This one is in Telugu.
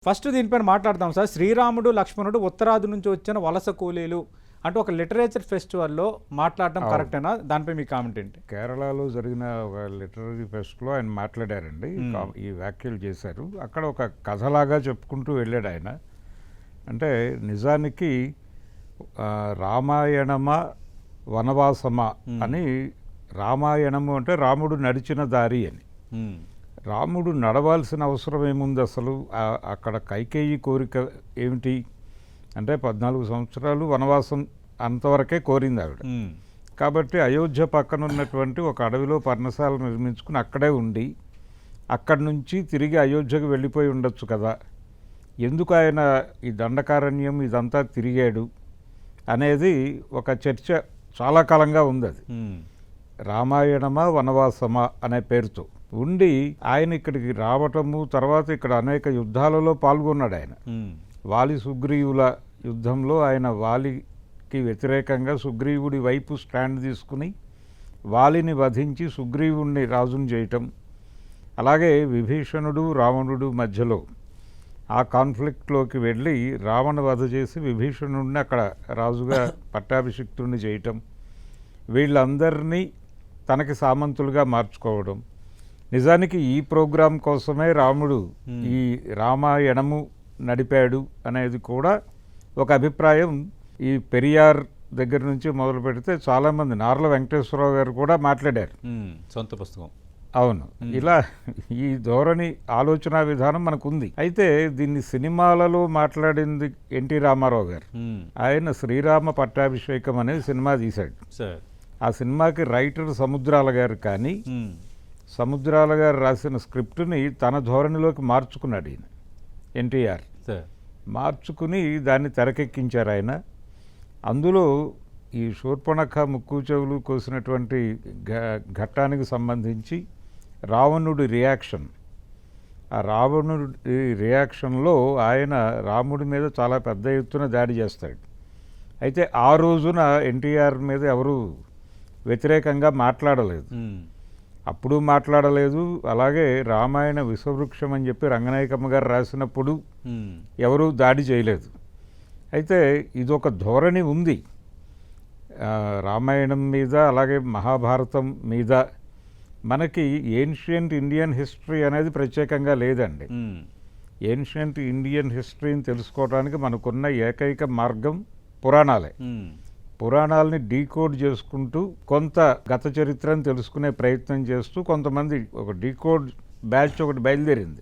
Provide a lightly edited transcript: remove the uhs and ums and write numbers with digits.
ఫస్ట్ దీనిపైన మాట్లాడదాం సార్. శ్రీరాముడు లక్ష్మణుడు ఉత్తరాది నుంచి వచ్చిన వలస కూలీలు అంటే ఒక లిటరేచర్ ఫెస్టివల్లో మాట్లాడడం కరెక్టేనా? దానిపై మీ కామెంట్ ఏంటి? కేరళలో జరిగిన ఒక లిటరరీ ఫెస్ట్లో ఆయన మాట్లాడారండి. ఈ వ్యాఖ్యలు చేశారు. అక్కడ ఒక కథలాగా చెప్పుకుంటూ వెళ్ళాడు ఆయన. అంటే నిజానికి రామాయణమా వనవాసమా అని, రామాయణము అంటే రాముడు నడిచిన దారి అని. రాముడు నడవాల్సిన అవసరం ఏముంది అసలు? అక్కడ కైకేయి కోరిక ఏమిటి అంటే 14 సంవత్సరాలు వనవాసం అంతవరకే కోరింది ఆవిడ. కాబట్టి అయోధ్య పక్కన ఉన్నటువంటి ఒక అడవిలో పర్ణశాల నిర్మించుకుని అక్కడే ఉండి అక్కడి నుంచి తిరిగి అయోధ్యకు వెళ్ళిపోయి ఉండొచ్చు కదా. ఎందుకు ఆయన ఈ దండకారణ్యం ఇదంతా తిరిగాడు అనేది ఒక చర్చ చాలా కాలంగా ఉంది. అది రామాయణమా వనవాసమా అనే పేరుతో ఉండి ఆయన ఇక్కడికి రావటము, తర్వాత ఇక్కడ అనేక యుద్ధాలలో పాల్గొన్నాడు ఆయన. వాలి సుగ్రీవుల యుద్ధంలో ఆయన వాలికి వ్యతిరేకంగా సుగ్రీవుడి వైపు స్టాండ్ తీసుకుని వాలిని వధించి సుగ్రీవుణ్ణి రాజుని చేయటం, అలాగే విభీషణుడు రావణుడు మధ్యలో ఆ కాన్ఫ్లిక్ట్లోకి వెళ్ళి రావణ వధ చేసి విభీషణుడిని అక్కడ రాజుగా పట్టాభిషిక్తుడిని చేయటం, వీళ్ళందరినీ తనకి సామంతులుగా మార్చుకోవడం. నిజానికి ఈ ప్రోగ్రాం కోసమే రాముడు ఈ రామాయణము నడిపాడు అనేది కూడా ఒక అభిప్రాయం. ఈ పెరియార్ దగ్గర నుంచి మొదలు పెడితే చాలామంది, నార్ల వెంకటేశ్వరరావు గారు కూడా మాట్లాడారు. సొంత పుస్తకం. అవును, ఇలా ఈ ధోరణి ఆలోచన విధానం మనకుంది. అయితే దీన్ని సినిమాలలో మాట్లాడింది ఎన్టీ రామారావు గారు. ఆయన శ్రీరామ పట్టాభిషేకం అనేది సినిమా తీశాడు. ఆ సినిమాకి రైటర్ సముద్రాల గారు. కానీ సముద్రాల గారు రాసిన స్క్రిప్ట్ని తన ధోరణిలోకి మార్చుకున్నాడు ఈయన ఎన్టీఆర్. మార్చుకుని దాన్ని తెరకెక్కించారు ఆయన. అందులో ఈ శూర్పణఖ ముక్కు చెవులు కోసినటువంటి ఘట్టానికి సంబంధించి రావణుడి రియాక్షన్, ఆ రావణుడి రియాక్షన్లో ఆయన రాముడి మీద చాలా పెద్ద ఎత్తున దాడి చేస్తాడు. అయితే ఆ రోజున ఎన్టీఆర్ మీద ఎవరు వ్యతిరేకంగా మాట్లాడలేదు, అప్పుడు మాట్లాడలేదు. అలాగే రామాయణ విశ్వవృక్షం అని చెప్పి రంగనాయకమ్మ గారు రాసినప్పుడు ఎవరూ దాడి చేయలేదు. అయితే ఇదొక ధోరణి ఉంది రామాయణం మీద, అలాగే మహాభారతం మీద. మనకి ఏన్షియంట్ ఇండియన్ హిస్టరీ అనేది ప్రత్యేకంగా లేదండి. ఏన్షియంట్ ఇండియన్ హిస్టరీని తెలుసుకోవడానికి మనకున్న ఏకైక మార్గం పురాణాలే. పురాణాలని డీకోడ్ చేసుకుంటూ కొంత గత చరిత్రను తెలుసుకునే ప్రయత్నం చేస్తూ కొంతమంది ఒక డీకోడ్ బ్యాచ్ ఒకటి బయలుదేరింది.